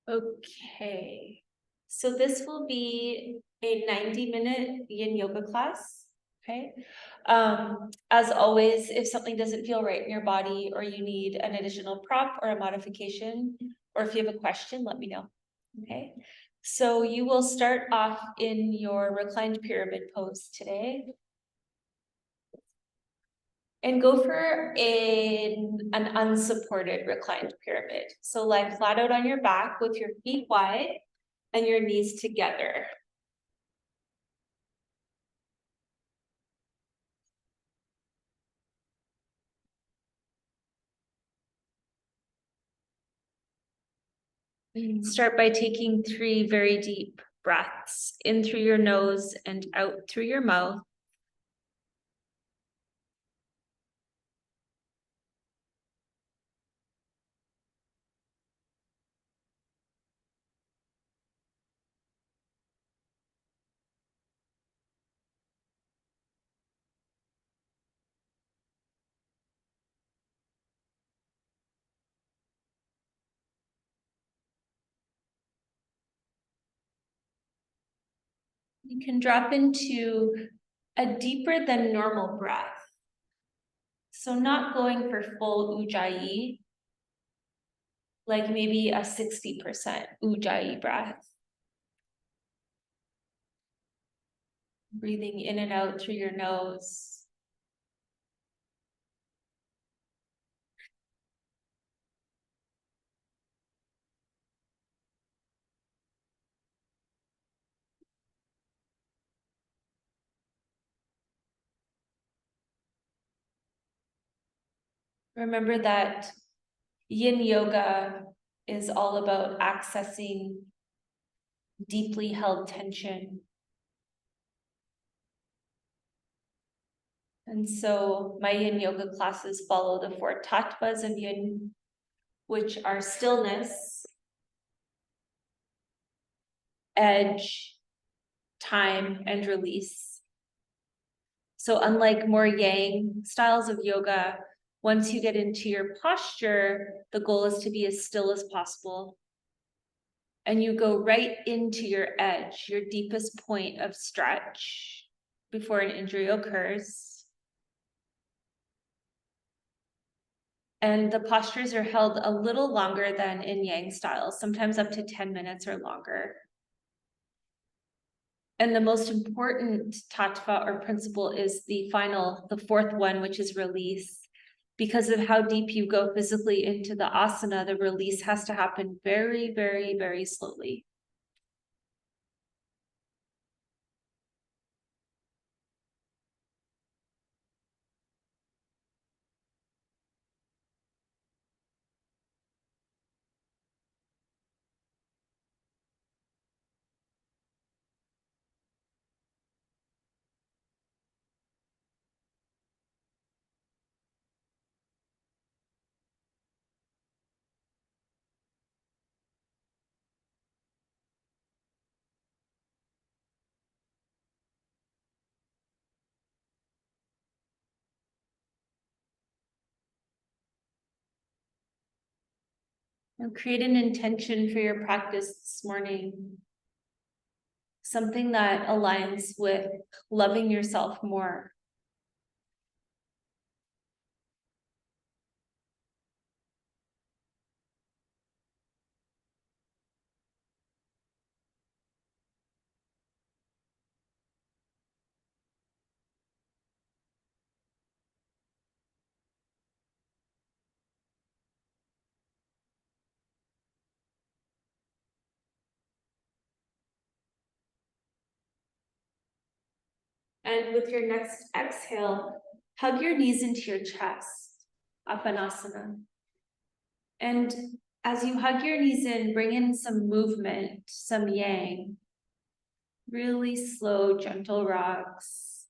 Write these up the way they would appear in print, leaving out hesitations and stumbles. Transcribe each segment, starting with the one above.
Okay, so this will be a 90-minute Yin Yoga class, okay? As always, if something doesn't feel right in your body or you need an additional prop or a modification, or if you have a question, let me know, okay? So you will start off in your reclined pyramid pose today. And go for an unsupported reclined pyramid. So lie flat out on your back with your feet wide and your knees together. Start by taking 3 very deep breaths in through your nose and out through your mouth. You can drop into a deeper than normal breath. So not going for full ujjayi, like maybe a 60% ujjayi breath. Breathing in and out through your nose. Remember that Yin Yoga is all about accessing deeply held tension. And so my Yin Yoga classes follow the 4 tattvas of Yin, which are stillness, edge, time, and release. So unlike more Yang styles of yoga, once you get into your posture, the goal is to be as still as possible. And you go right into your edge, your deepest point of stretch before an injury occurs. And the postures are held a little longer than in Yang styles, sometimes up to 10 minutes or longer. And the most important tattva or principle is the 4th one, which is release. Because of how deep you go physically into the asana, the release has to happen very, very, very slowly. Now create an intention for your practice this morning. Something that aligns with loving yourself more. And with your next exhale, hug your knees into your chest, Apanasana. And as you hug your knees in, bring in some movement, some yang. Really slow, gentle rocks.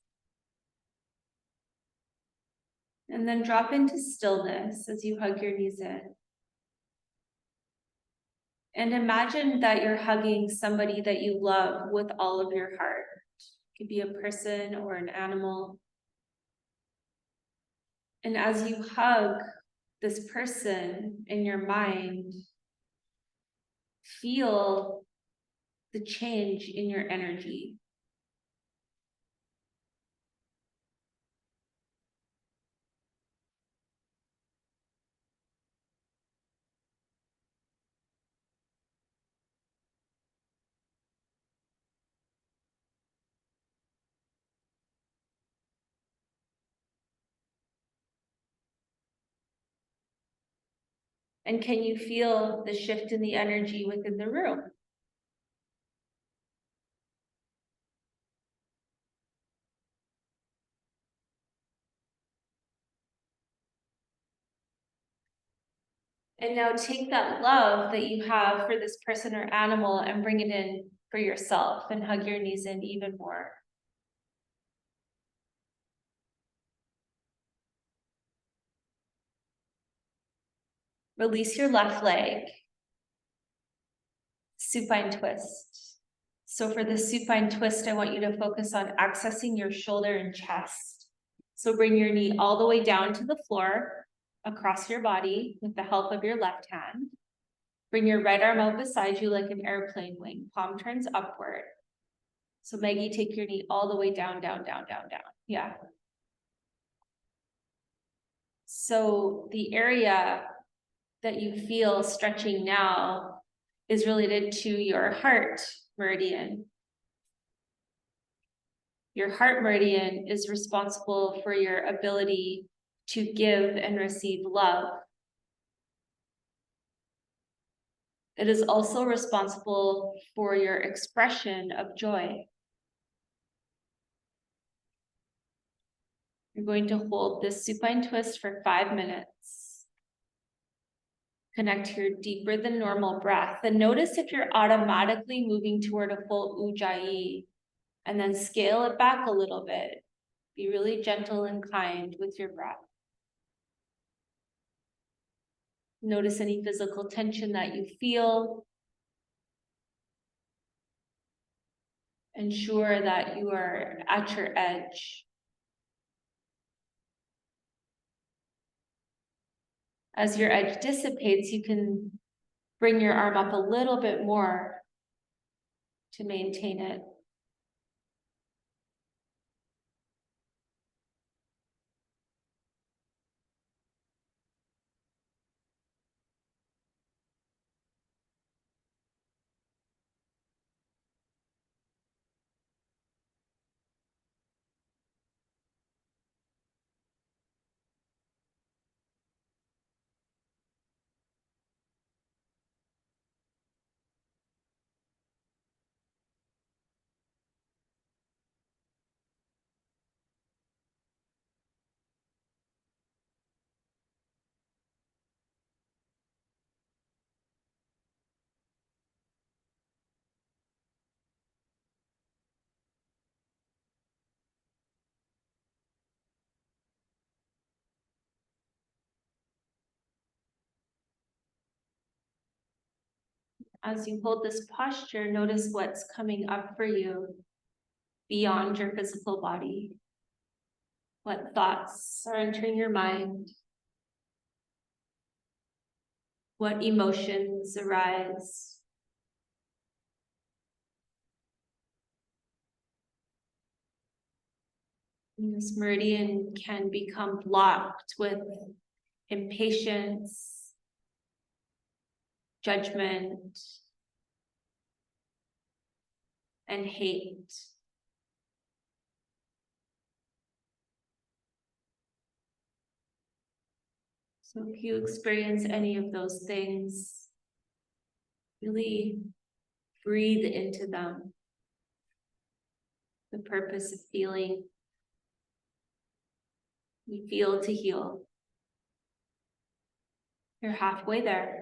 And then drop into stillness as you hug your knees in. And imagine that you're hugging somebody that you love with all of your heart. It could be a person or an animal. And as you hug this person in your mind, feel the change in your energy. And can you feel the shift in the energy within the room? And now take that love that you have for this person or animal and bring it in for yourself and hug your knees in even more. Release your left leg. Supine twist. So for the supine twist, I want you to focus on accessing your shoulder and chest. So bring your knee all the way down to the floor, across your body with the help of your left hand. Bring your right arm out beside you like an airplane wing. Palm turns upward. So Maggie, take your knee all the way down, down, down, down, down. Yeah. So the area that you feel stretching now is related to your heart meridian. Your heart meridian is responsible for your ability to give and receive love. It is also responsible for your expression of joy. You're going to hold this supine twist for 5 minutes. Connect to your deeper than normal breath and notice if you're automatically moving toward a full ujjayi, and then scale it back a little bit. Be really gentle and kind with your breath. Notice any physical tension that you feel. Ensure that you are at your edge. As your edge dissipates, you can bring your arm up a little bit more to maintain it. As you hold this posture, notice what's coming up for you beyond your physical body. What thoughts are entering your mind? What emotions arise? And this meridian can become blocked with impatience, judgment, and hate. So if you experience any of those things, really breathe into them. The purpose of feeling. We feel to heal. You're halfway there.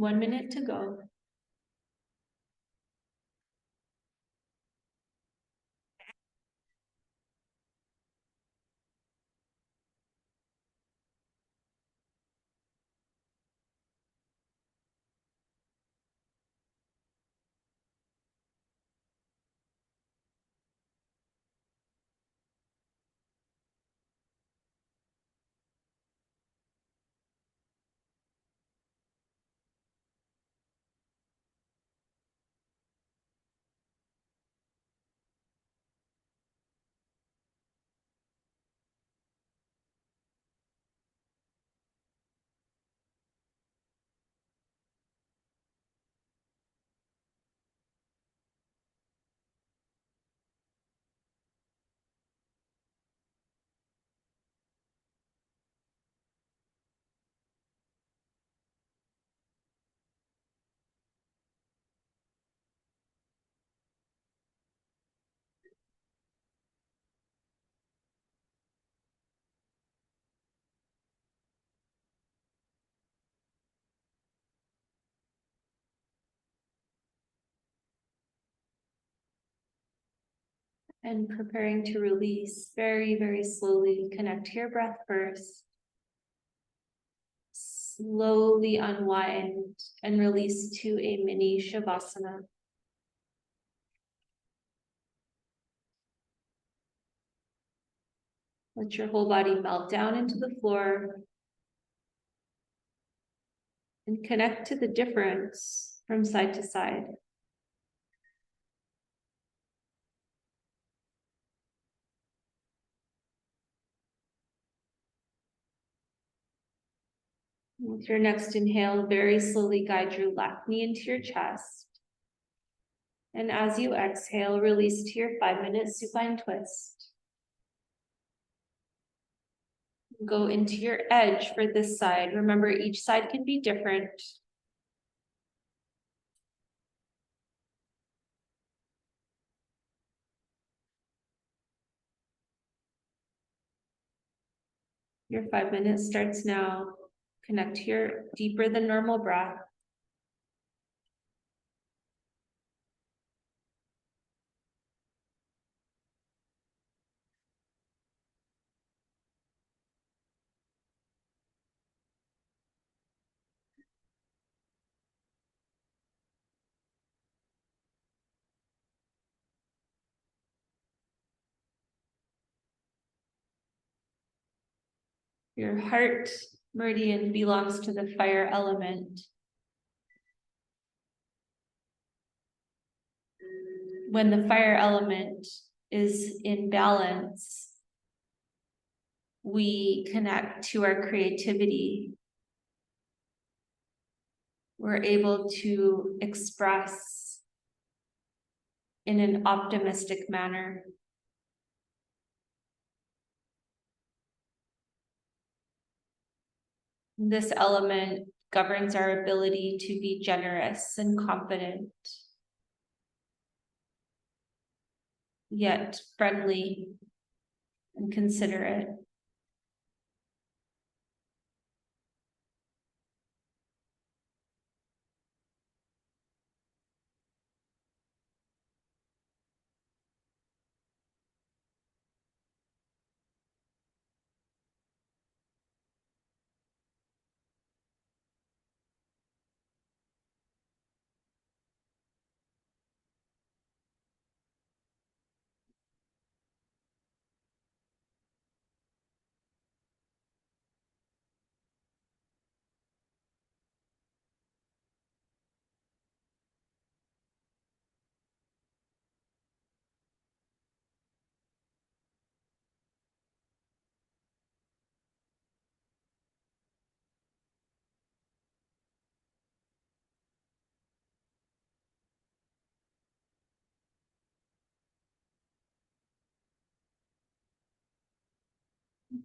1 minute to go. And preparing to release, very, very slowly connect to your breath first. Slowly unwind and release to a mini Shavasana. Let your whole body melt down into the floor and connect to the difference from side to side. With your next inhale, very slowly guide your left knee into your chest. And as you exhale, release to your 5-minute supine twist. Go into your edge for this side. Remember, each side can be different. Your 5 minutes starts now. Connect to your deeper than normal breath. Your heart meridian belongs to the fire element. When the fire element is in balance, we connect to our creativity. We're able to express in an optimistic manner. This element governs our ability to be generous and confident, yet friendly and considerate.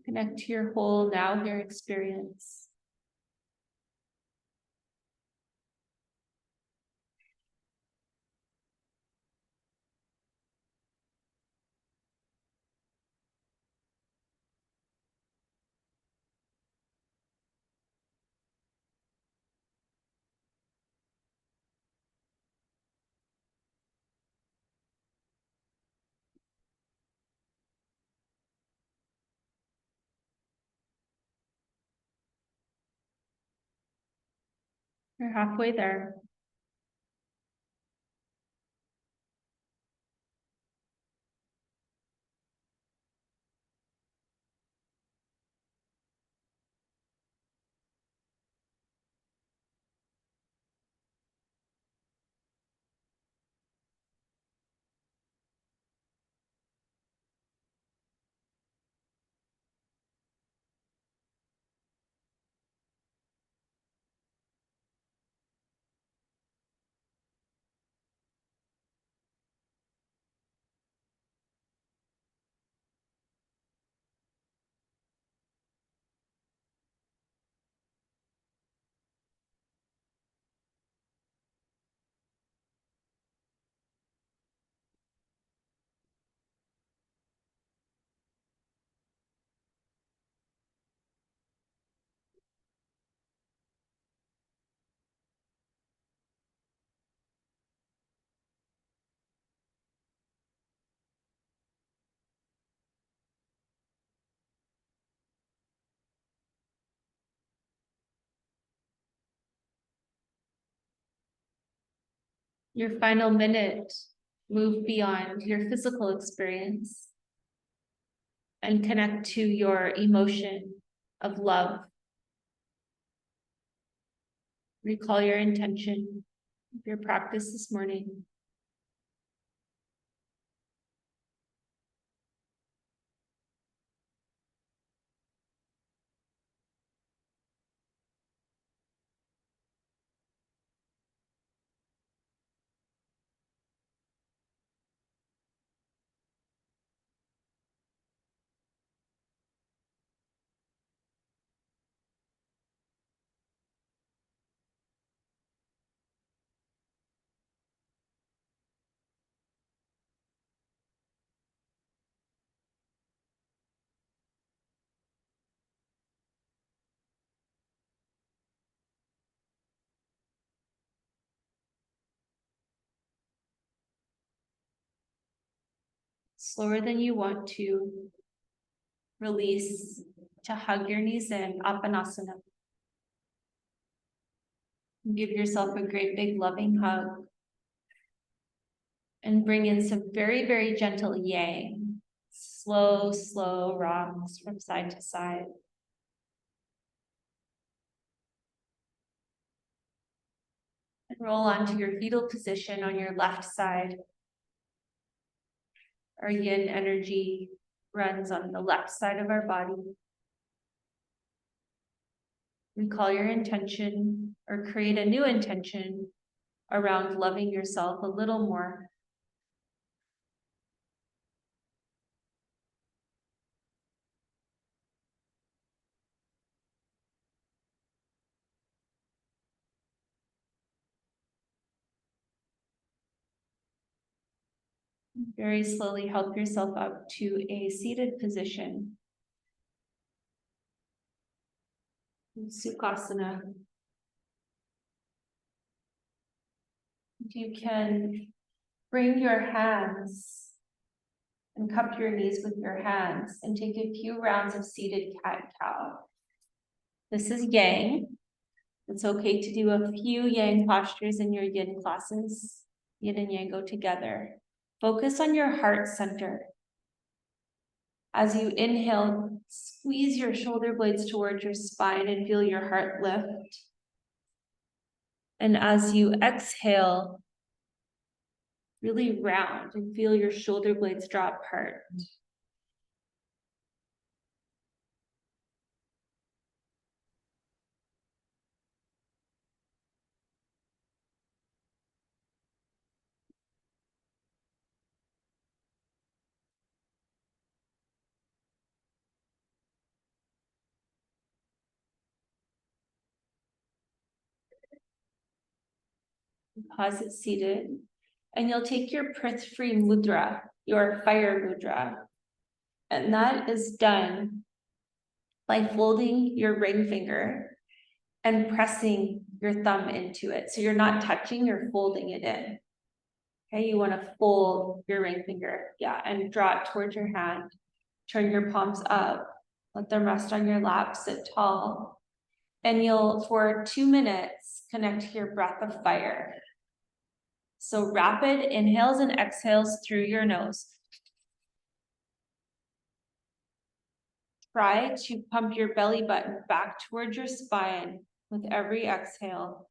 Connect to your whole now here experience. You're halfway there. Your final minute, move beyond your physical experience and connect to your emotion of love. Recall your intention of your practice this morning. Slower than you want to, release to hug your knees in, Apanasana. Give yourself a great big loving hug. And bring in some very, very gentle yang. Slow, slow rocks from side to side. And roll onto your fetal position on your left side. Our yin energy runs on the left side of our body. Recall your intention or create a new intention around loving yourself a little more. Very slowly help yourself up to a seated position. Sukhasana. You can bring your hands and cup your knees with your hands and take a few rounds of seated cat-cow. This is yang. It's okay to do a few yang postures in your yin classes. Yin and yang go together. Focus on your heart center. As you inhale, squeeze your shoulder blades towards your spine and feel your heart lift. And as you exhale, really round and feel your shoulder blades draw apart. Pause it seated. And you'll take your Prithvi mudra, your fire mudra. And that is done by folding your ring finger and pressing your thumb into it. So you're not touching, you're folding it in. Okay, you want to fold your ring finger, yeah, and draw it towards your hand. Turn your palms up, let them rest on your lap, sit tall. And you'll, for 2 minutes, connect to your breath of fire. So rapid inhales and exhales through your nose. Try to pump your belly button back towards your spine with every exhale,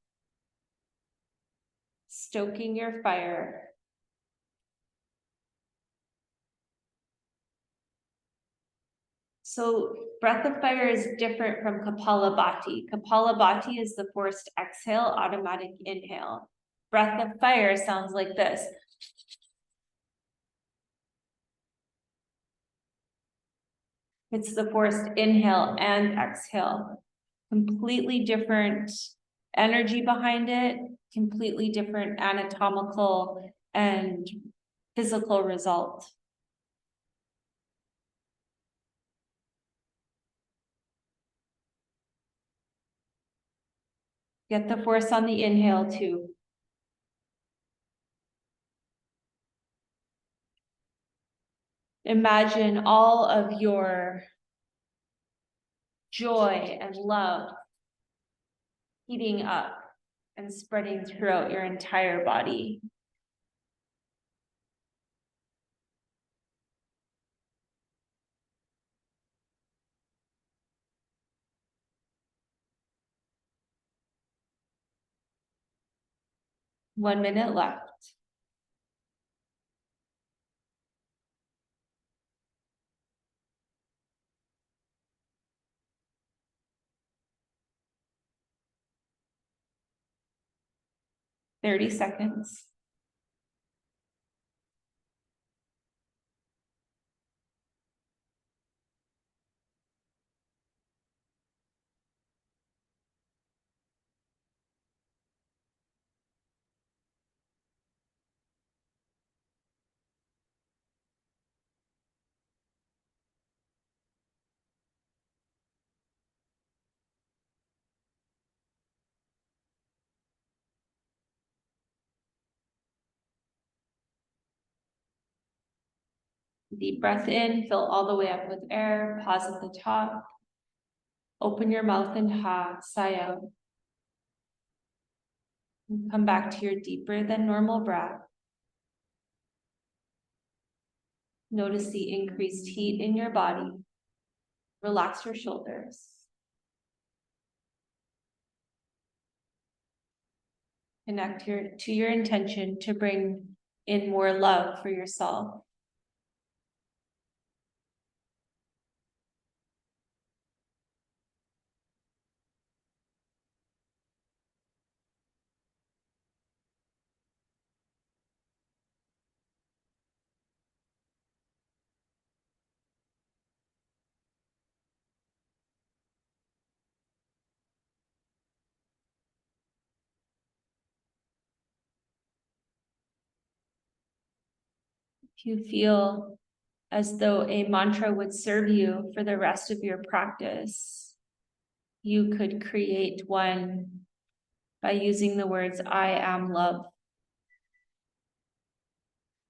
stoking your fire. So breath of fire is different from Kapalabhati. Kapalabhati is the forced exhale, automatic inhale. Breath of fire sounds like this. It's the forced inhale and exhale. Completely different energy behind it, completely different anatomical and physical result. Get the force on the inhale too. Imagine all of your joy and love heating up and spreading throughout your entire body. One minute left. Thirty seconds. Deep breath in, fill all the way up with air, pause at the top. Open your mouth and ha, sigh out. And come back to your deeper than normal breath. Notice the increased heat in your body. Relax your shoulders. Connect to your intention to bring in more love for yourself. If you feel as though a mantra would serve you for the rest of your practice, you could create one by using the words, I am love.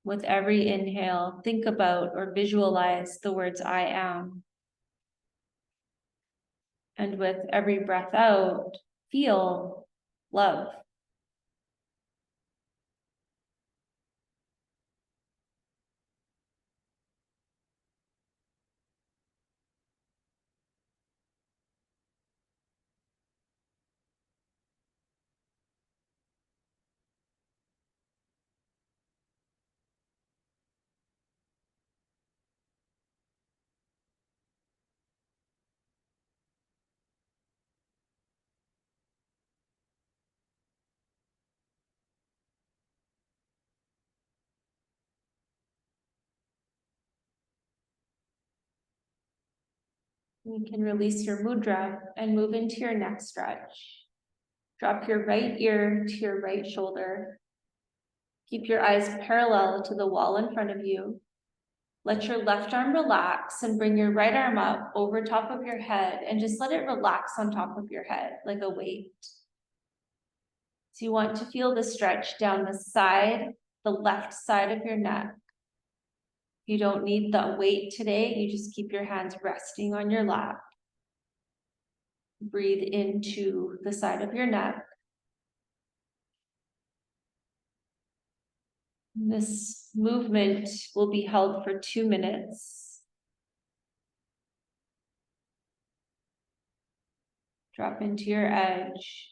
With every inhale, think about or visualize the words, I am. And with every breath out, feel love. You can release your mudra and move into your neck stretch. Drop your right ear to your right shoulder. Keep your eyes parallel to the wall in front of you. Let your left arm relax and bring your right arm up over top of your head and just let it relax on top of your head like a weight. So you want to feel the stretch down the side, the left side of your neck. You don't need the weight today. You just keep your hands resting on your lap. Breathe into the side of your neck. This movement will be held for 2 minutes. Drop into your edge.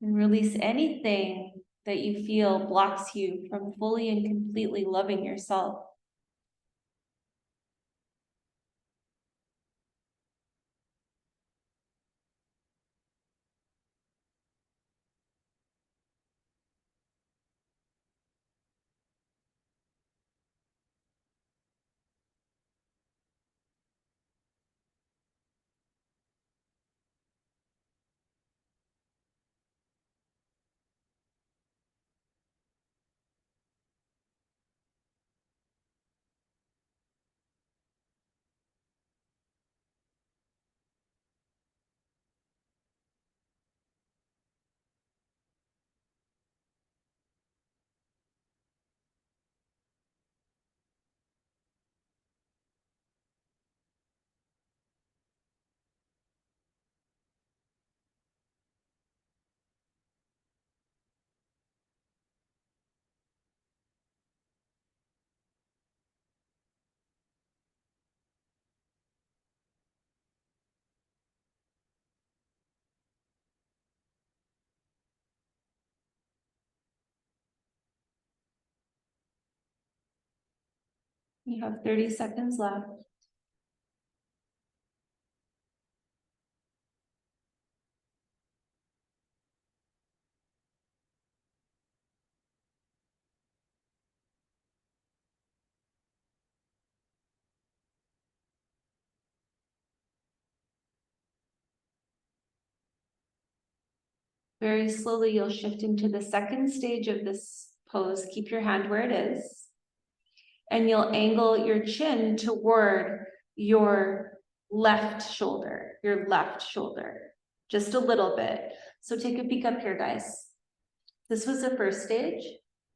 And release anything that you feel blocks you from fully and completely loving yourself. You have 30 seconds left. Very slowly, you'll shift into the second stage of this pose. Keep your hand where it is. And you'll angle your chin toward your left shoulder, just a little bit. So take a peek up here, guys. This was the first stage,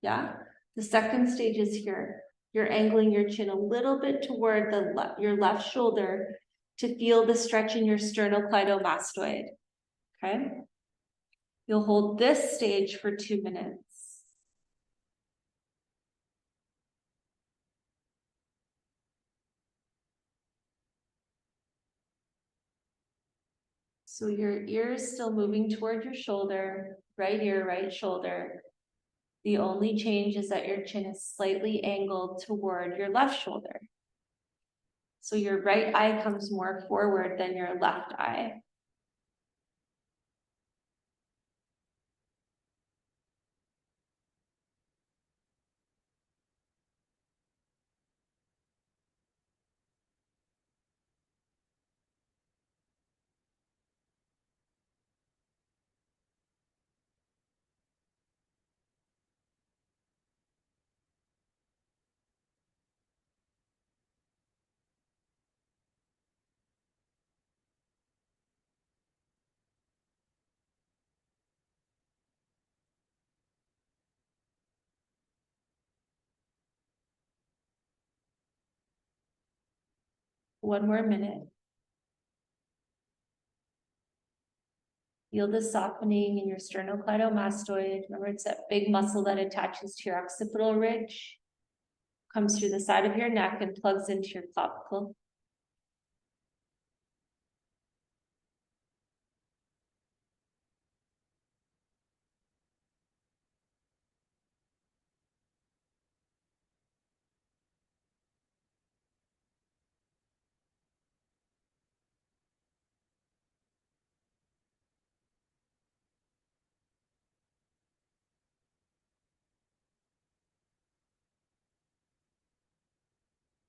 yeah? The second stage is here. You're angling your chin a little bit toward your left shoulder to feel the stretch in your sternocleidomastoid, okay? You'll hold this stage for 2 minutes. So your ear is still moving toward your shoulder, right ear, right shoulder. The only change is that your chin is slightly angled toward your left shoulder. So your right eye comes more forward than your left eye. One more minute. Feel the softening in your sternocleidomastoid. Remember, it's that big muscle that attaches to your occipital ridge, comes through the side of your neck and plugs into your clavicle.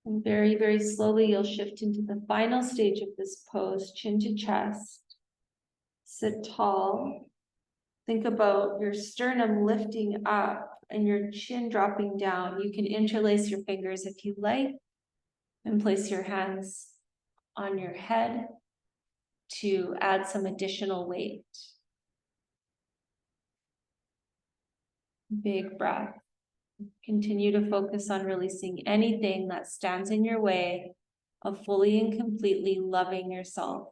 And very, very slowly, you'll shift into the final stage of this pose, chin to chest. Sit tall. Think about your sternum lifting up and your chin dropping down. You can interlace your fingers if you like and place your hands on your head to add some additional weight. Big breath. Continue to focus on releasing anything that stands in your way of fully and completely loving yourself.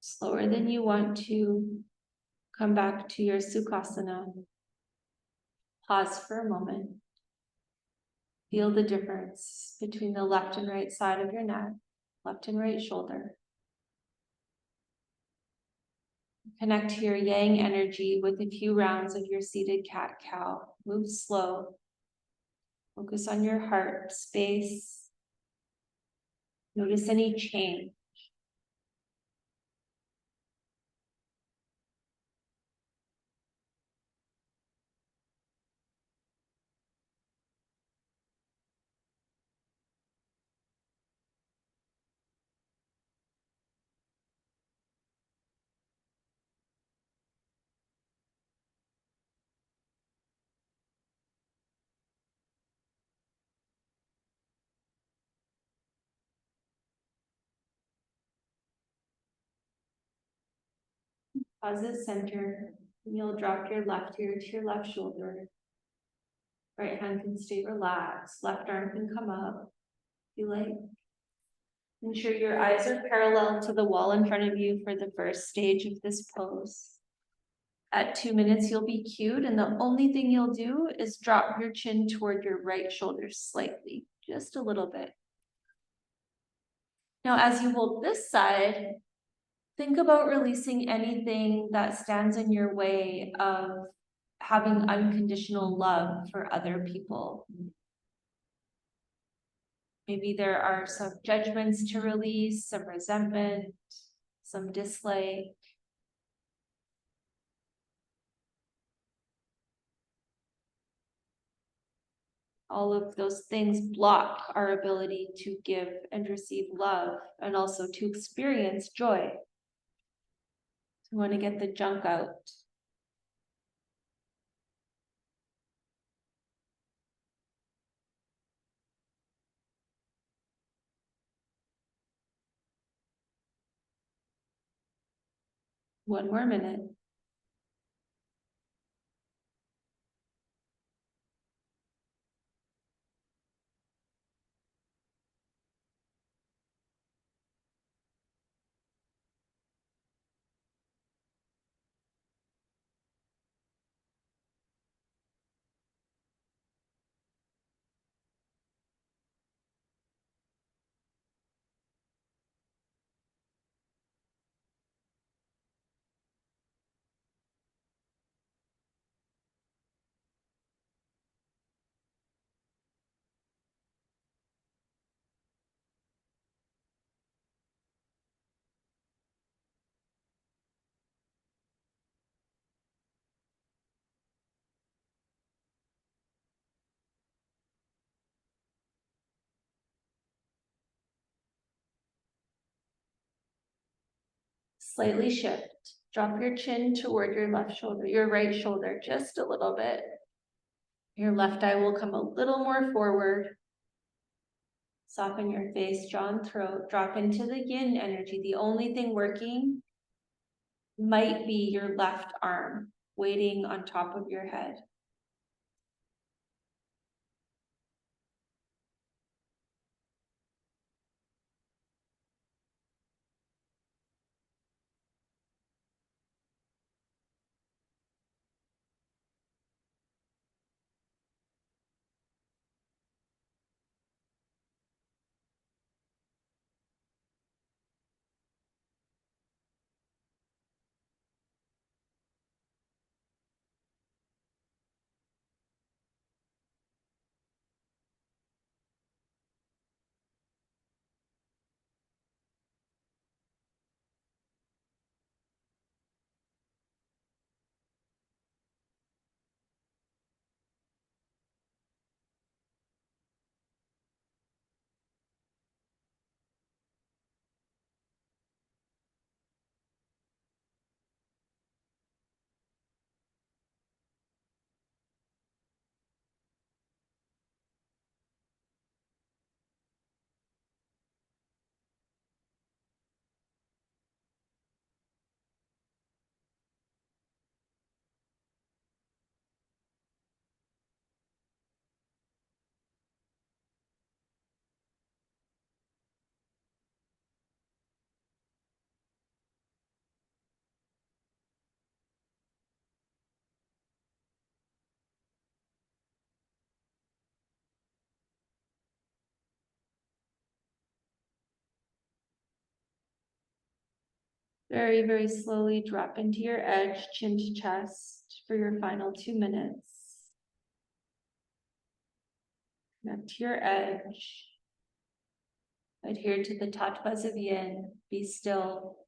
Slower than you want to, come back to your Sukhasana. Pause for a moment. Feel the difference between the left and right side of your neck, left and right shoulder. Connect to your yang energy with a few rounds of your seated cat-cow. Move slow. Focus on your heart space. Notice any change. Pause at center. And you'll drop your left ear to your left shoulder. Right hand can stay relaxed. Left arm can come up if you like. Ensure your eyes are parallel to the wall in front of you for the first stage of this pose. At 2 minutes, you'll be cued, and the only thing you'll do is drop your chin toward your right shoulder slightly, just a little bit. Now, as you hold this side, think about releasing anything that stands in your way of having unconditional love for other people. Maybe there are some judgments to release, some resentment, some dislike. All of those things block our ability to give and receive love and also to experience joy. So we want to get the junk out. One more minute. Slightly shift. Drop your chin toward your left shoulder, your right shoulder, just a little bit. Your left eye will come a little more forward. Soften your face, jaw, and throat. Drop into the yin energy. The only thing working might be your left arm waiting on top of your head. Very, very slowly drop into your edge, chin to chest for your final 2 minutes. Connect to your edge. Adhere to the tattvas of yin. Be still.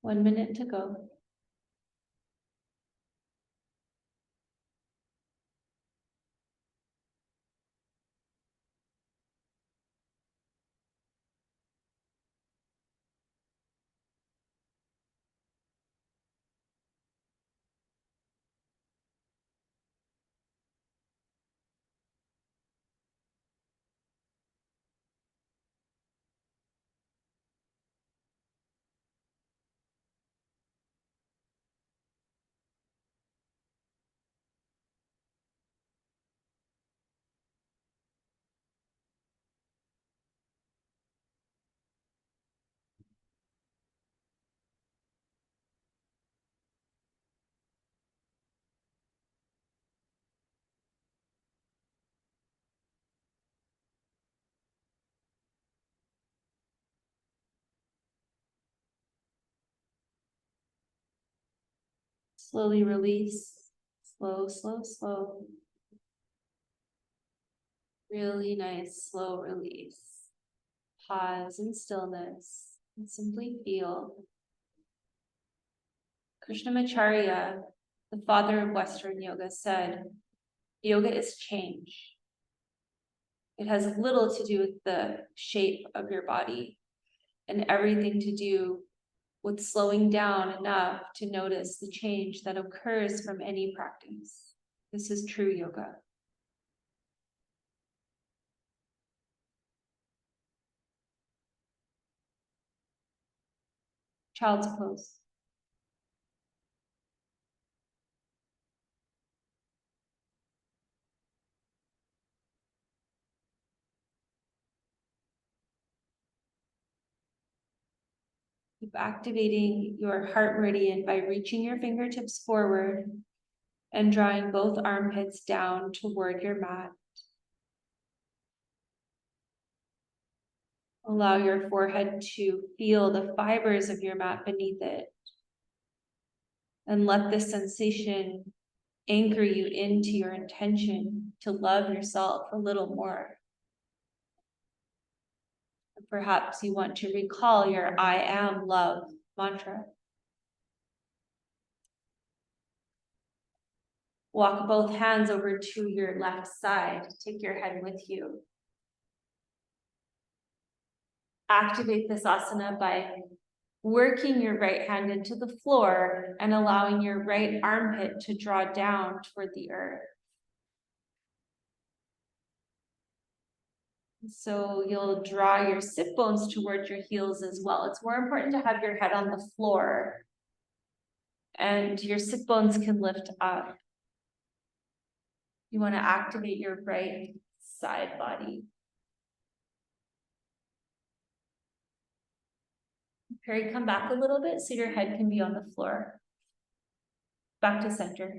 One minute to go. Slowly release. Slow, slow, slow. Really nice, slow release. Pause in stillness and simply feel. Krishnamacharya, the father of Western yoga, said, yoga is change. It has little to do with the shape of your body and everything to do with slowing down enough to notice the change that occurs from any practice. This is true yoga. Child's pose. Keep activating your heart meridian by reaching your fingertips forward and drawing both armpits down toward your mat. Allow your forehead to feel the fibers of your mat beneath it. And let this sensation anchor you into your intention to love yourself a little more. Perhaps you want to recall your I am love mantra. Walk both hands over to your left side. Take your head with you. Activate this asana by working your right hand into the floor and allowing your right armpit to draw down toward the earth. So you'll draw your sit bones towards your heels as well. It's more important to have your head on the floor and your sit bones can lift up. You want to activate your right side body. Perry, come back a little bit so your head can be on the floor. Back to center.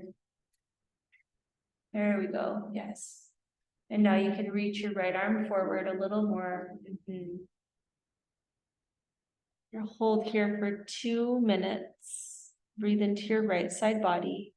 There we go, yes. And now you can reach your right arm forward a little more. You'll hold here for 2 minutes. Breathe into your right side body.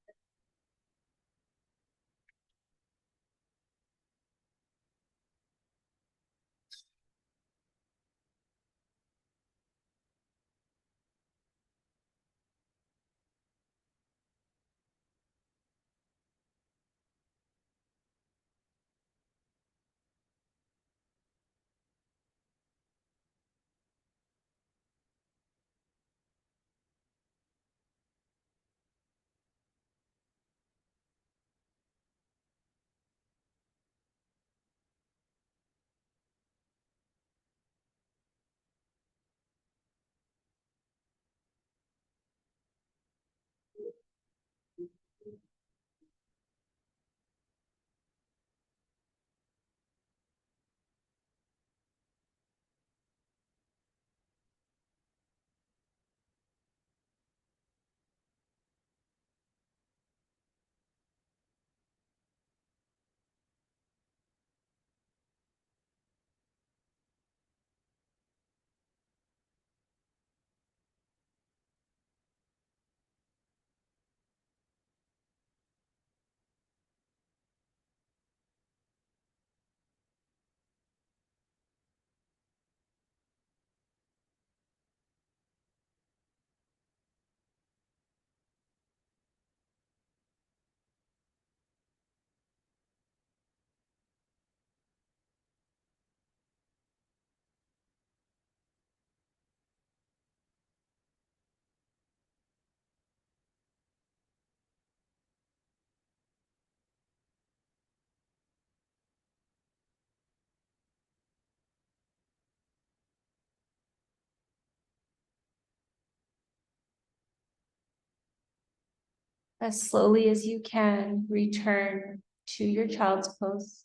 As slowly as you can, return to your child's pose.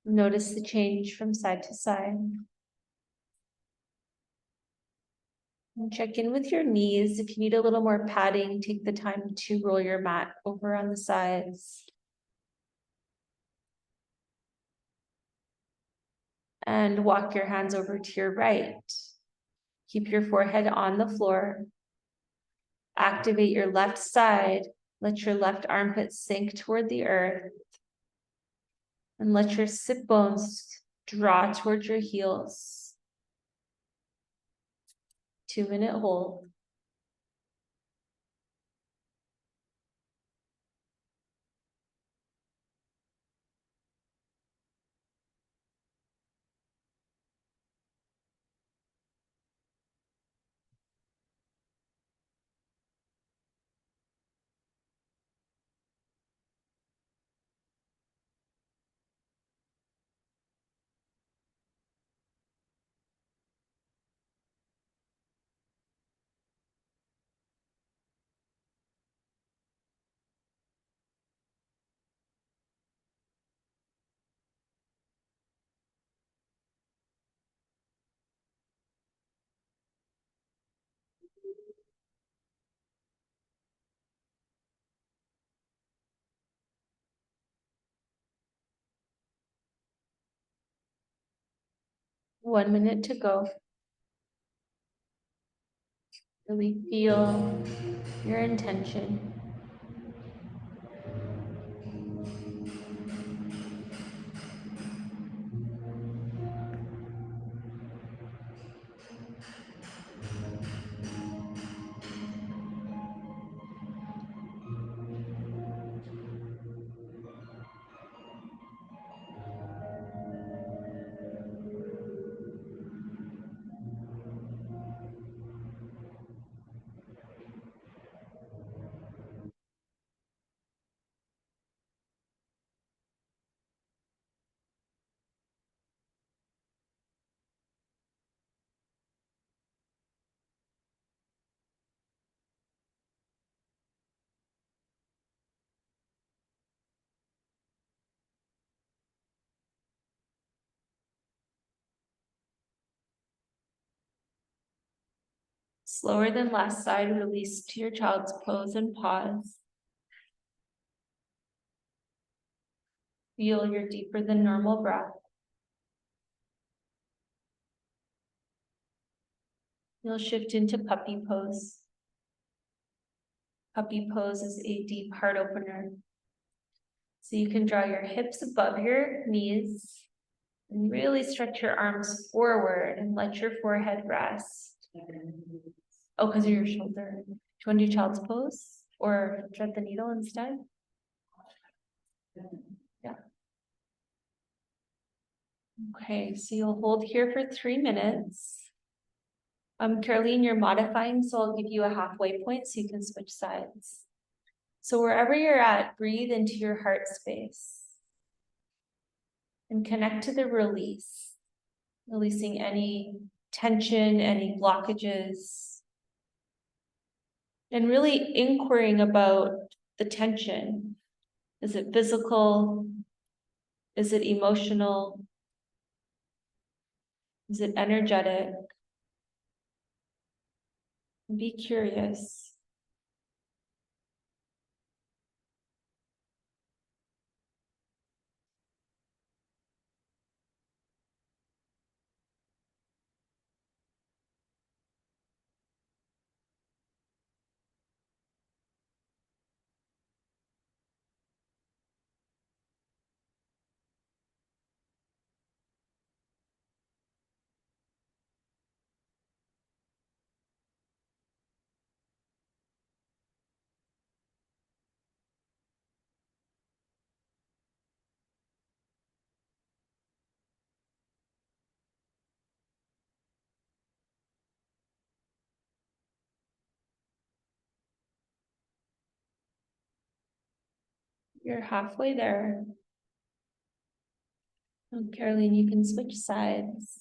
Notice the change from side to side. And check in with your knees. If you need a little more padding, take the time to roll your mat over on the sides. And walk your hands over to your right. Keep your forehead on the floor. Activate your left side. Let your left armpit sink toward the earth. And let your sit bones draw towards your heels. 2-minute hold. 1 minute to go. Really feel your intention. Slower than last side, release to your child's pose and pause. Feel your deeper than normal breath. You'll shift into puppy pose. Puppy pose is a deep heart opener. So you can draw your hips above your knees and really stretch your arms forward and let your forehead rest. Oh, because of your shoulder. Do you want to do child's pose or thread the needle instead? Yeah. Okay, so you'll hold here for 3 minutes. Caroline, you're modifying, so I'll give you a halfway point so you can switch sides. So wherever you're at, breathe into your heart space and connect to the release, releasing any tension, any blockages, and really inquiring about the tension. Is it physical? Is it emotional? Is it energetic? Be curious. You're halfway there. And Caroline, you can switch sides.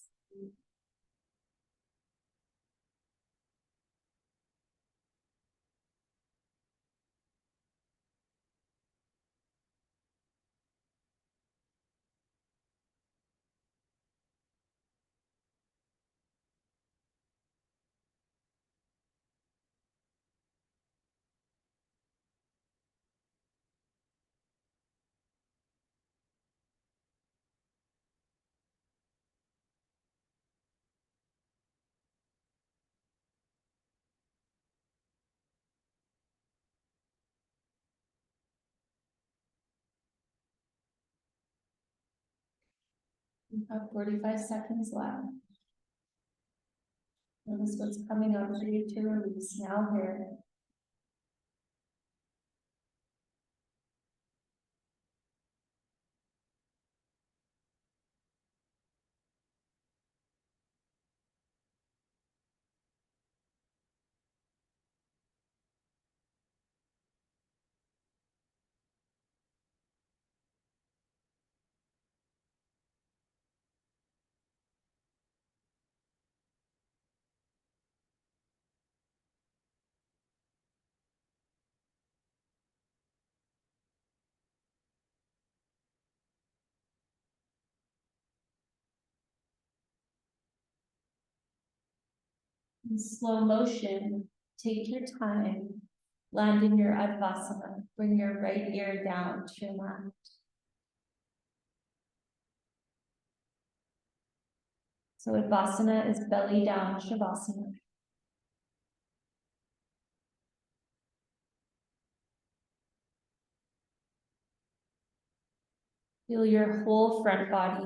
You have 45 seconds left. Notice what's coming up for you to release now here. In slow motion, take your time, land in your Advasana. Bring your right ear down to your mat. So Uttanasana is belly down Shavasana. Feel your whole front body.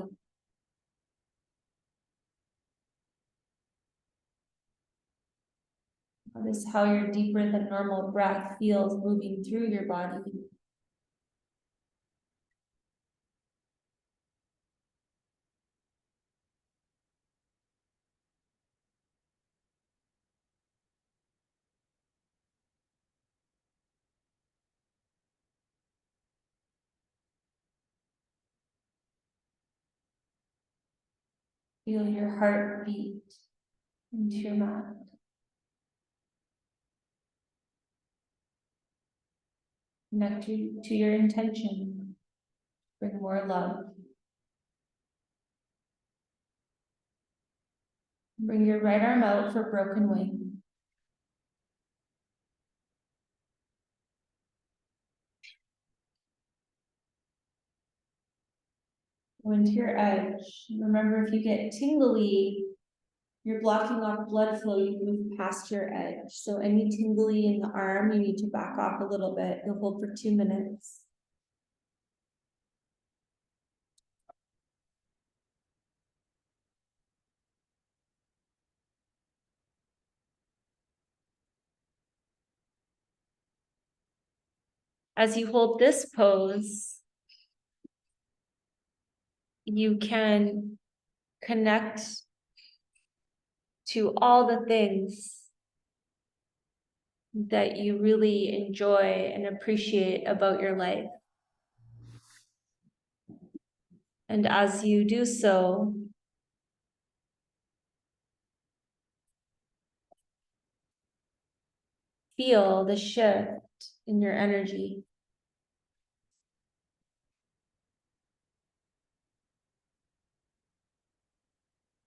Notice how your deeper than normal breath feels moving through your body. Feel your heart beat into your mat. Connect to your intention. Bring more love. Bring your right arm out for broken wing. Go into your edge. Remember, if you get tingly, you're blocking off blood flow, you move past your edge. So any tingly in the arm, you need to back off a little bit. You'll hold for 2 minutes. As you hold this pose, you can connect to all the things that you really enjoy and appreciate about your life. And as you do so, feel the shift in your energy.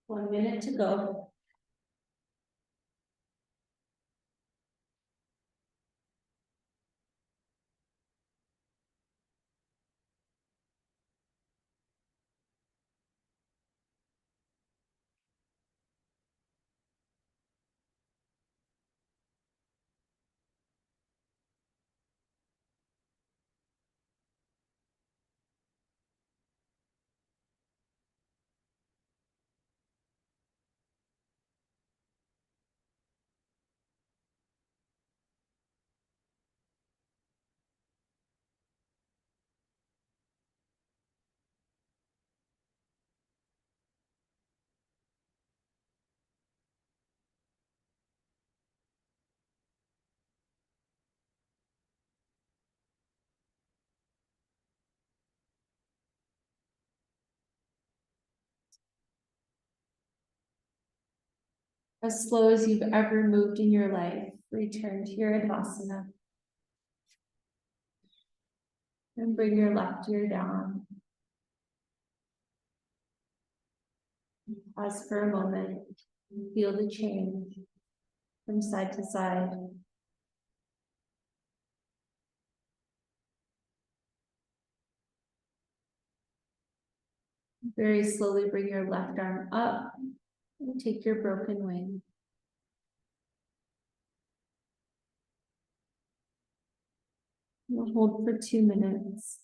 1 minute to go. As slow as you've ever moved in your life, return to your Advasana. And bring your left ear down. Pause for a moment. Feel the change from side to side. Very slowly bring your left arm up and take your broken wing. We'll hold for 2 minutes.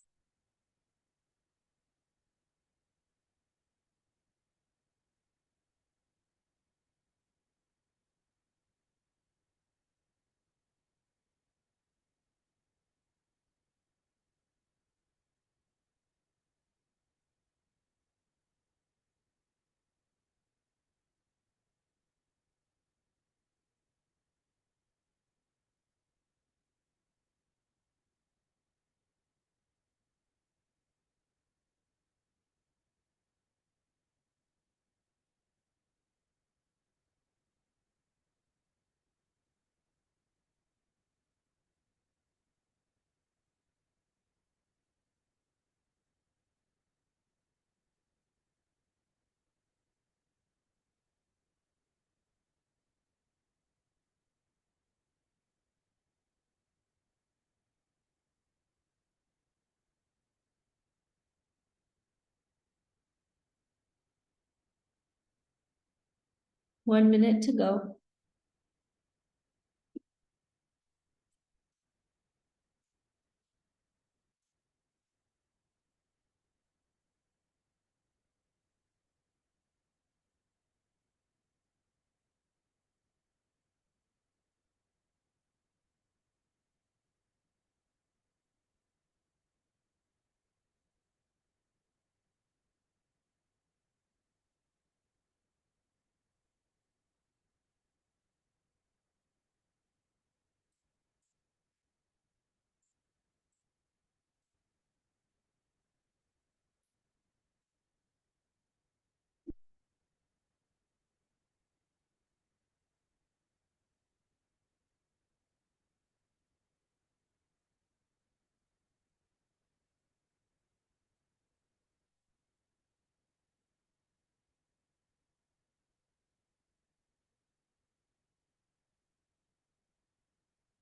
1 minute to go.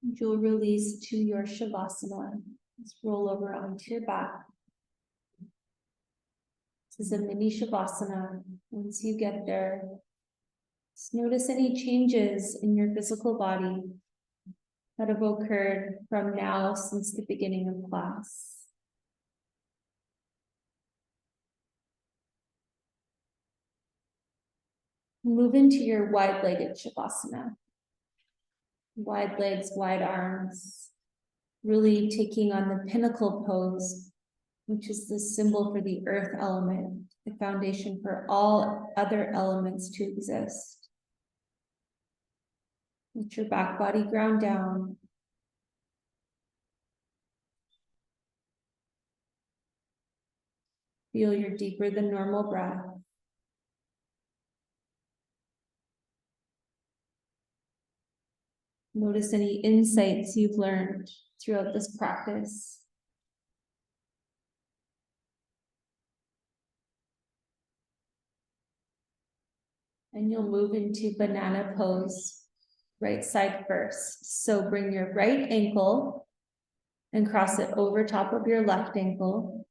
You'll release to your Shavasana. Just roll over onto your back. This is a mini Shavasana. Once you get there, just notice any changes in your physical body that have occurred from now since the beginning of class. Move into your wide-legged Shavasana. Wide legs, wide arms, really taking on the pinnacle pose, which is the symbol for the earth element, the foundation for all other elements to exist. Let your back body ground down. Feel your deeper than normal breath. Notice any insights you've learned throughout this practice. And you'll move into banana pose, right side first. So bring your right ankle and cross it over top of your left ankle.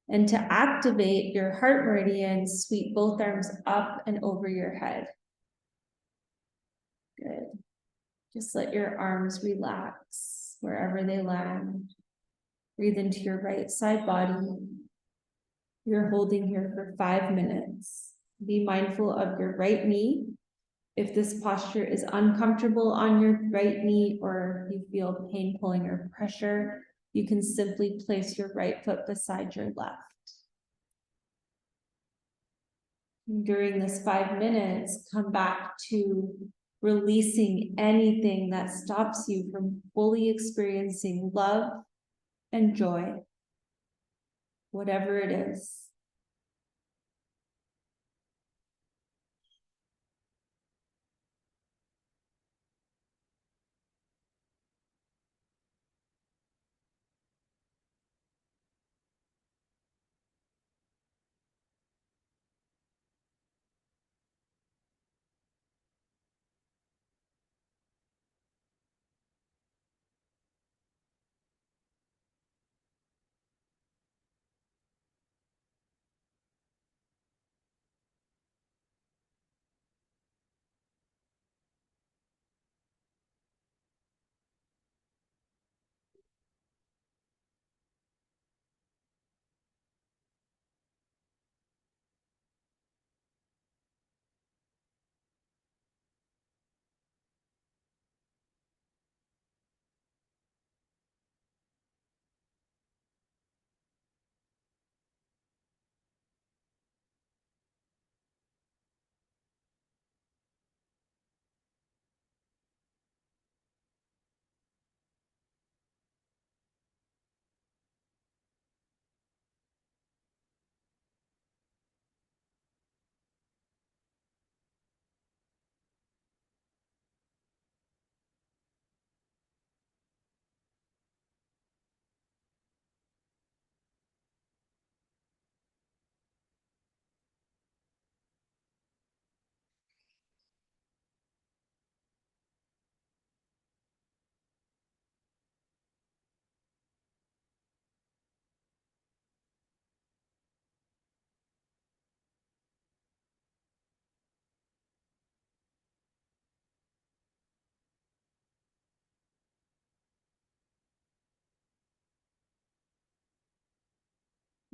And to activate your heart meridian, sweep both arms up and over your head. Good. Just let your arms relax wherever they land. Breathe into your right side body. You're holding here for 5 minutes. Be mindful of your right knee. If this posture is uncomfortable on your right knee or you feel pain pulling or pressure, you can simply place your right foot beside your left. During this 5 minutes, come back to releasing anything that stops you from fully experiencing love and joy, whatever it is.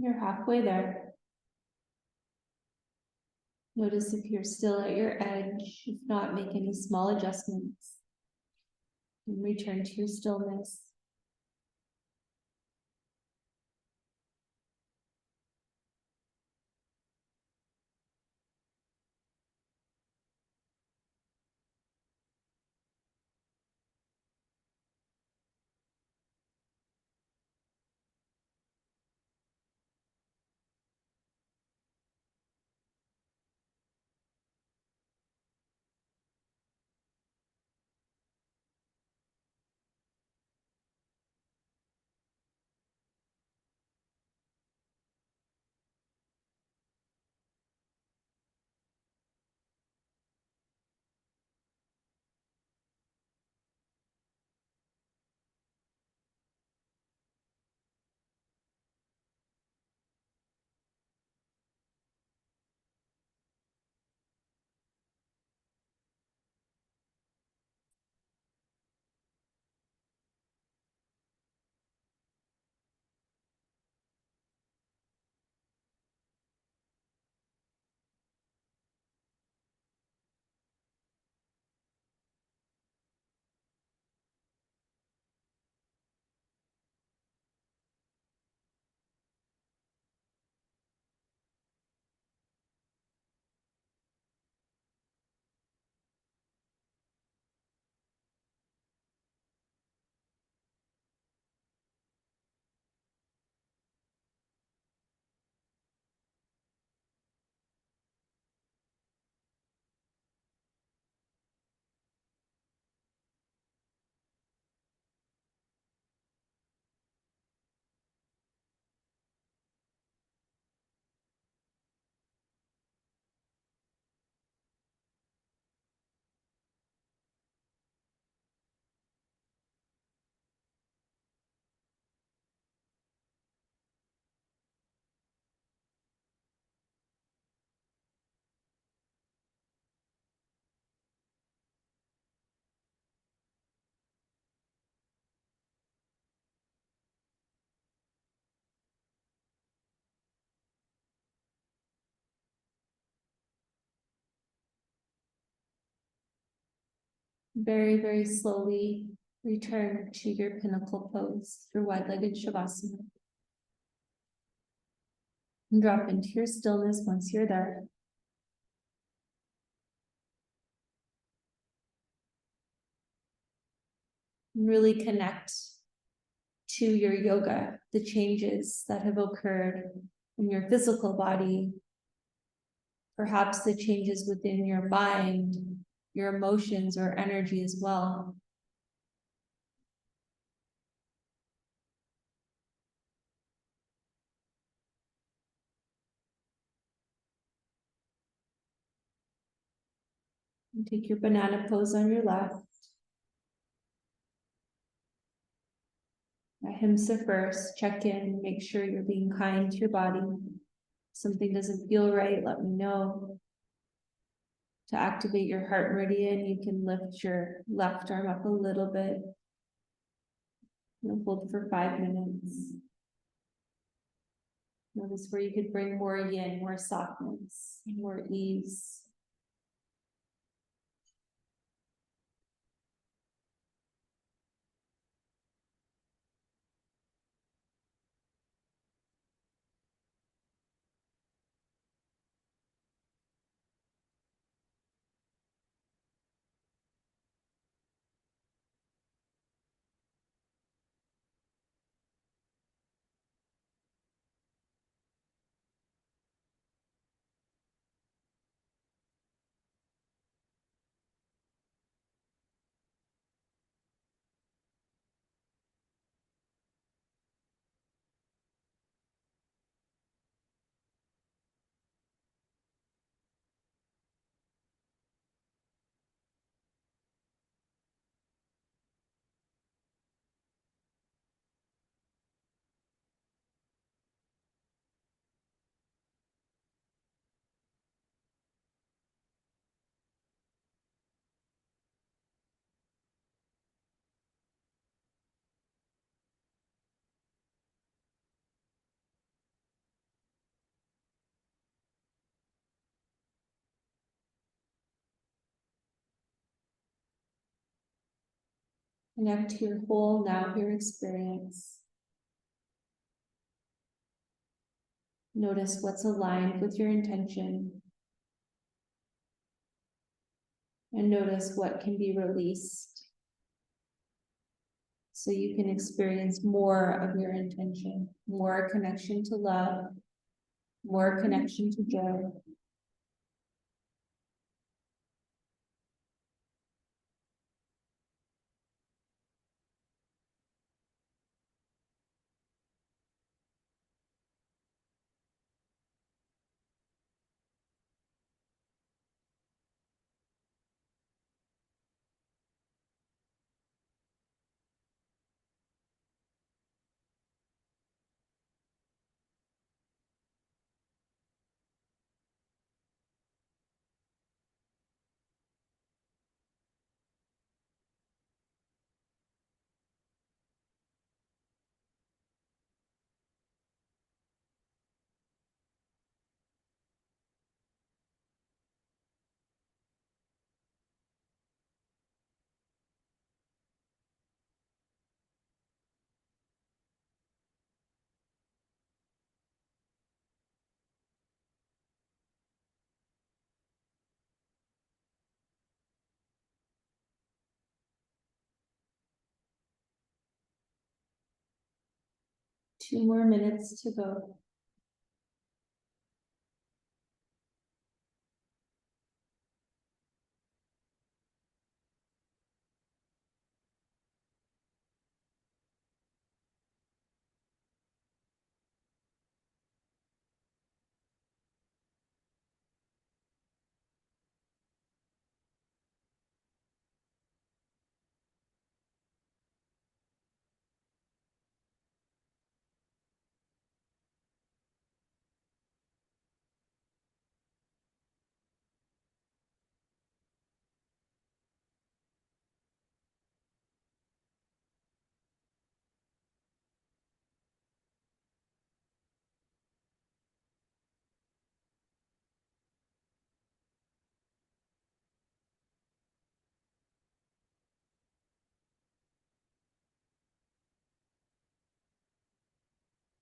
You're halfway there. Notice if you're still at your edge. If not, make any small adjustments. And return to your stillness. Very, very slowly return to your pinnacle pose, your wide-legged Shavasana. And drop into your stillness once you're there. And really connect to your yoga, the changes that have occurred in your physical body, perhaps the changes within your mind, your emotions or energy as well. And take your banana pose on your left. Ahimsa first, check in, make sure you're being kind to your body. If something doesn't feel right, let me know. To activate your heart meridian, you can lift your left arm up a little bit. And hold for 5 minutes. Notice where you could bring more yin, more softness, more ease. Connect to your whole now here experience. Notice what's aligned with your intention. And notice what can be released so you can experience more of your intention, more connection to love, more connection to joy. Two more minutes to go.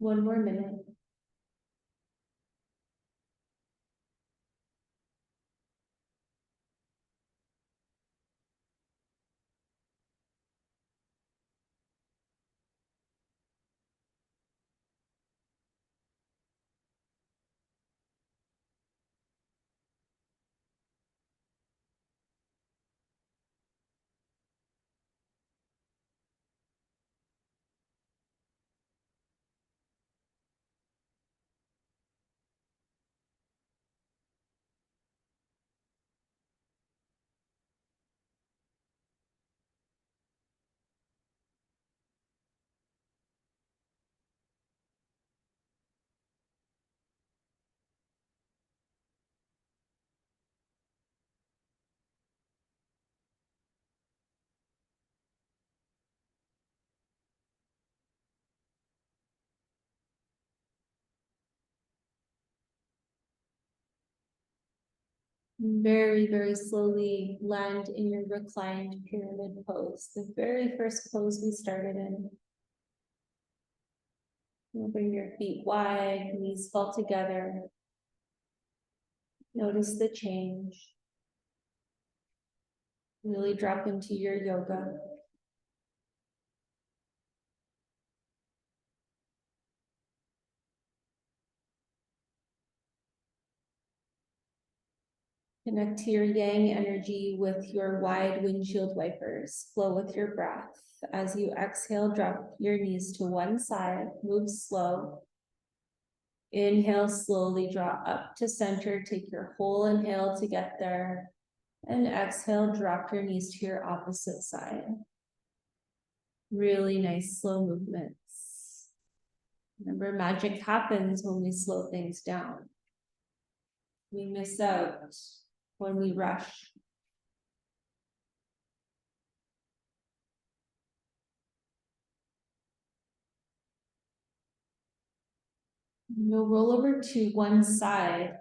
One more minute. Very, very slowly land in your reclined pyramid pose, the very first pose we started in. You'll bring your feet wide, knees fall together. Notice the change. Really drop into your yoga. Connect to your yang energy with your wide windshield wipers. Flow with your breath. As you exhale, drop your knees to one side, move slow. Inhale, slowly draw up to center. Take your whole inhale to get there. And exhale, drop your knees to your opposite side. Really nice slow movements. Remember, magic happens when we slow things down. We miss out when we rush. You'll roll over to one side.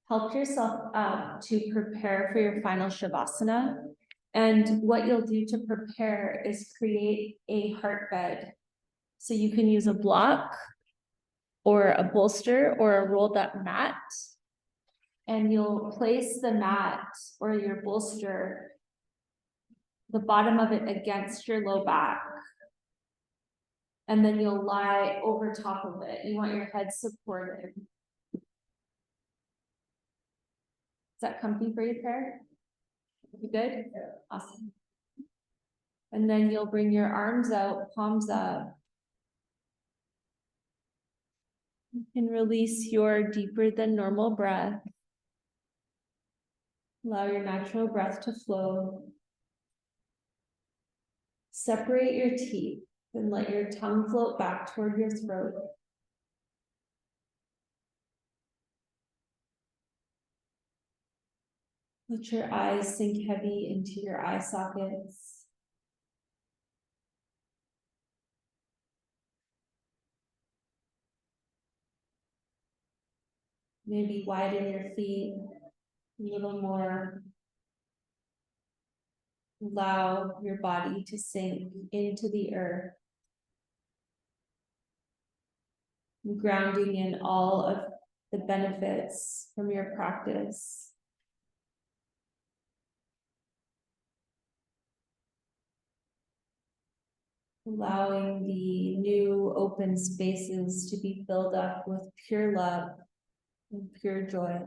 Help yourself up to prepare for your final Shavasana. And what you'll do to prepare is create a heart bed. So you can use a block or a bolster or a rolled up mat. And you'll place the mat or your bolster, the bottom of it against your low back. And then you'll lie over top of it. You want your head supported. Is that comfy for you, Pear? You good? Awesome. And then you'll bring your arms out, palms up. And release your deeper than normal breath. Allow your natural breath to flow. Separate your teeth and let your tongue float back toward your throat. Let your eyes sink heavy into your eye sockets. Maybe widen your feet a little more. Allow your body to sink into the earth. Grounding in all of the benefits from your practice. Allowing the new open spaces to be filled up with pure love and pure joy.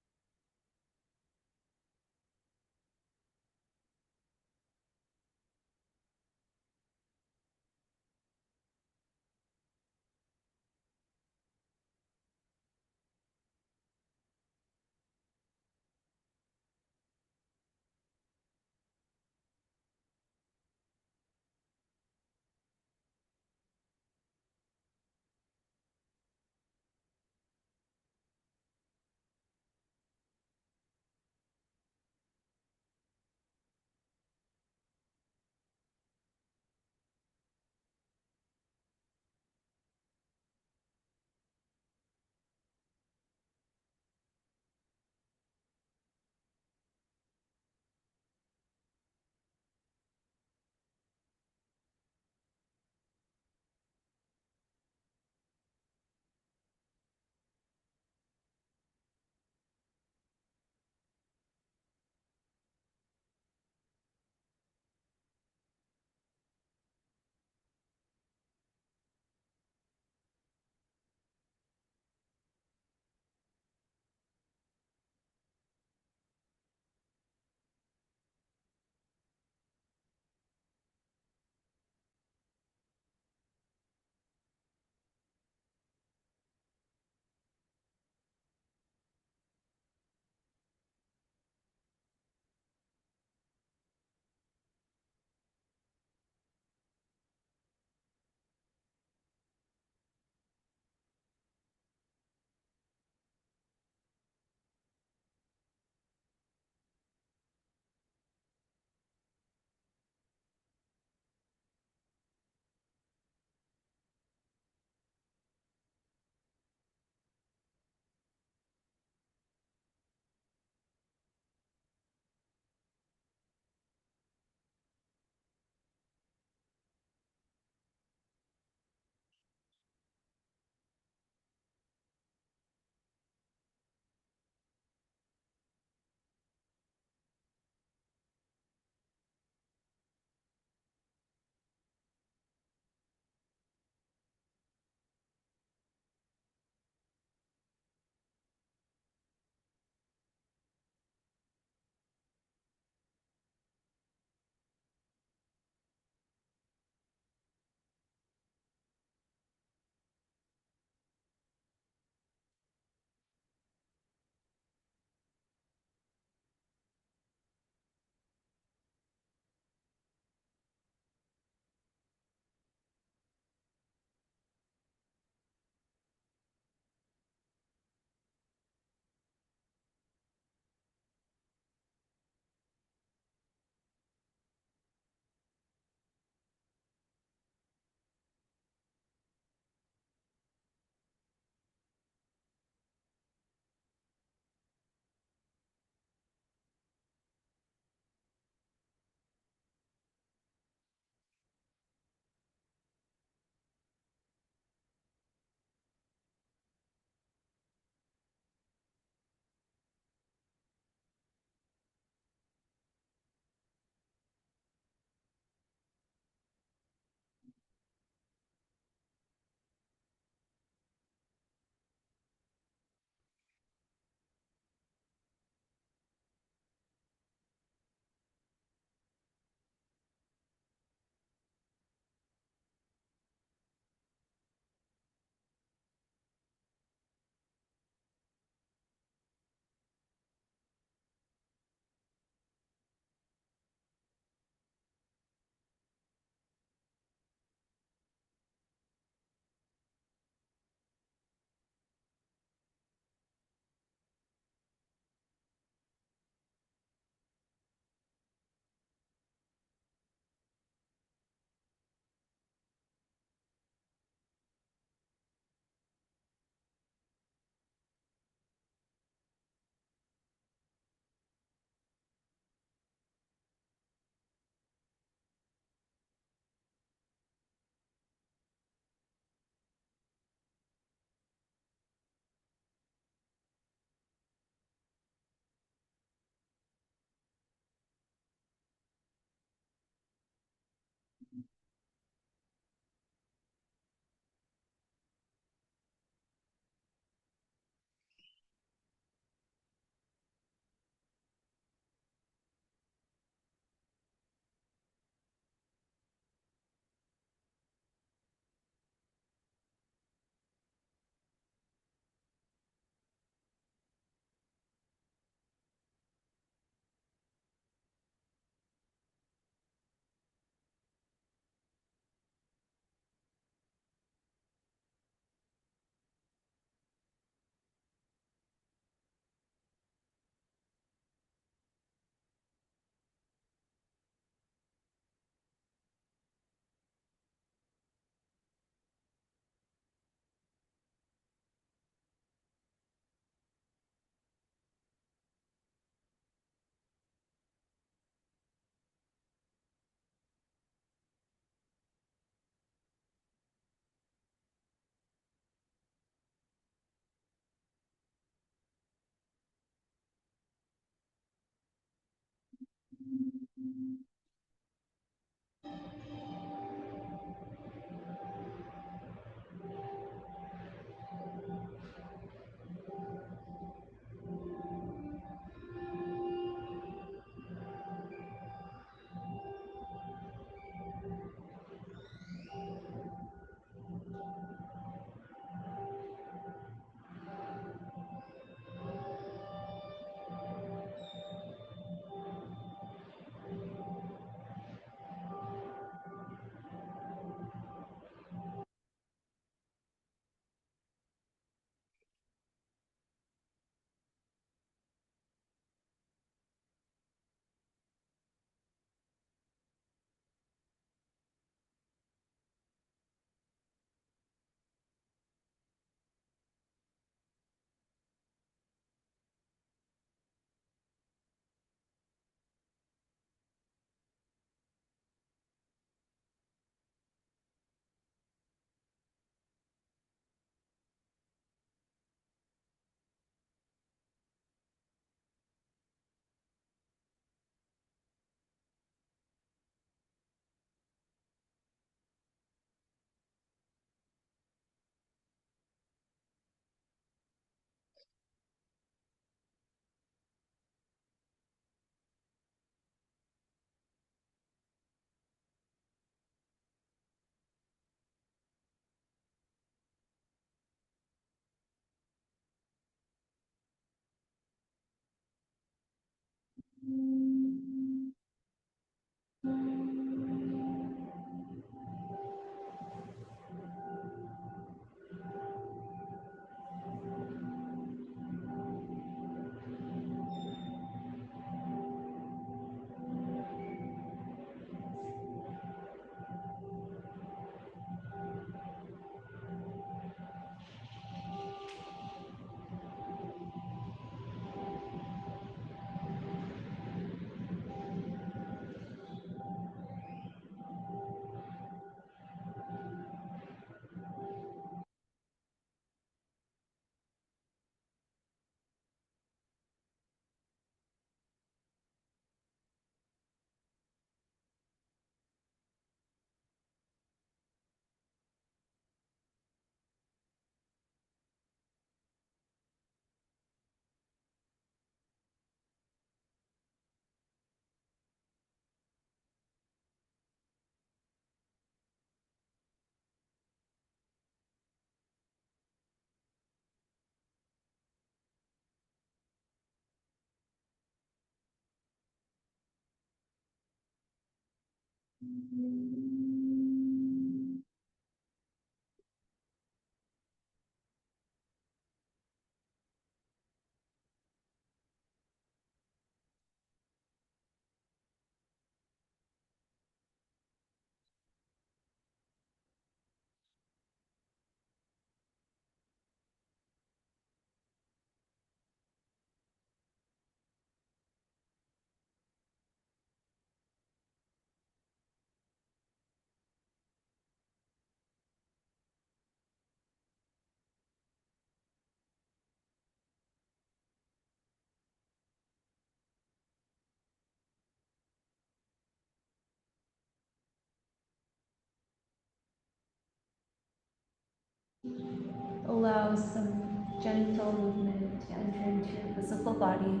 Allow some gentle movement to enter into your physical body.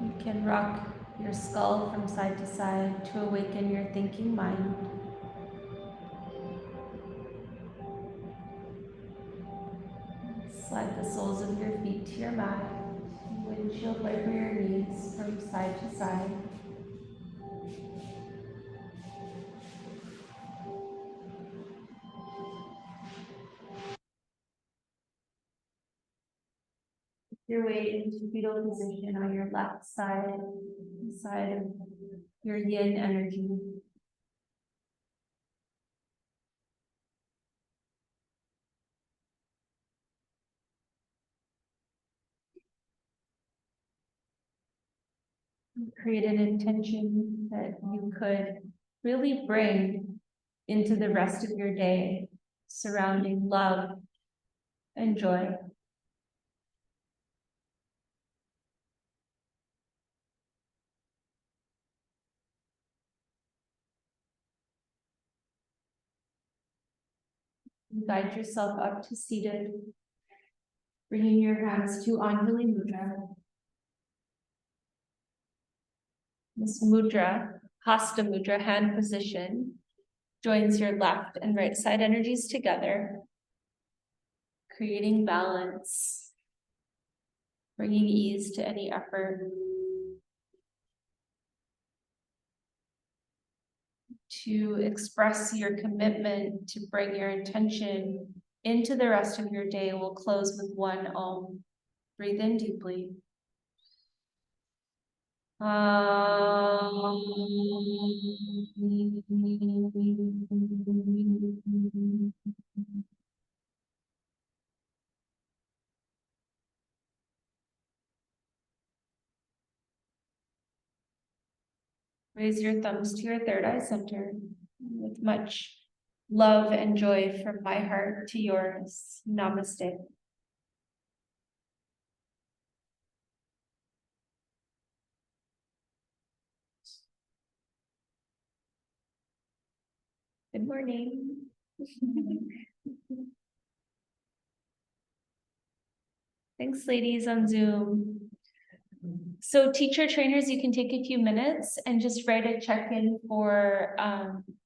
You can rock your skull from side to side to awaken your thinking mind. Slide the soles of your feet to your mat. Windshield wiper your knees from side to side. Your way into fetal position on your left side, the side of your yin energy. Create an intention that you could really bring into the rest of your day surrounding love and joy. Guide yourself up to seated, bringing your hands to Anjali Mudra. This mudra, Hasta Mudra, hand position, joins your left and right side energies together, creating balance, bringing ease to any effort. To express your commitment to bring your intention into the rest of your day, we'll close with one Om. Breathe in deeply. Raise your thumbs to your third eye center with much love and joy from my heart to yours. Namaste. Good morning. Thanks, ladies on Zoom. So teacher trainers, you can take a few minutes and just write a check-in for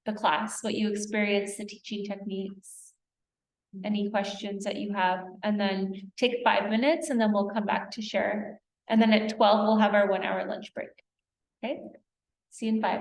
the class, what you experienced, the teaching techniques. any questions that you have, and then take 5 minutes, and then we'll come back to share. And then at 12, we'll have our 1 hour lunch break. Okay, see you in 5.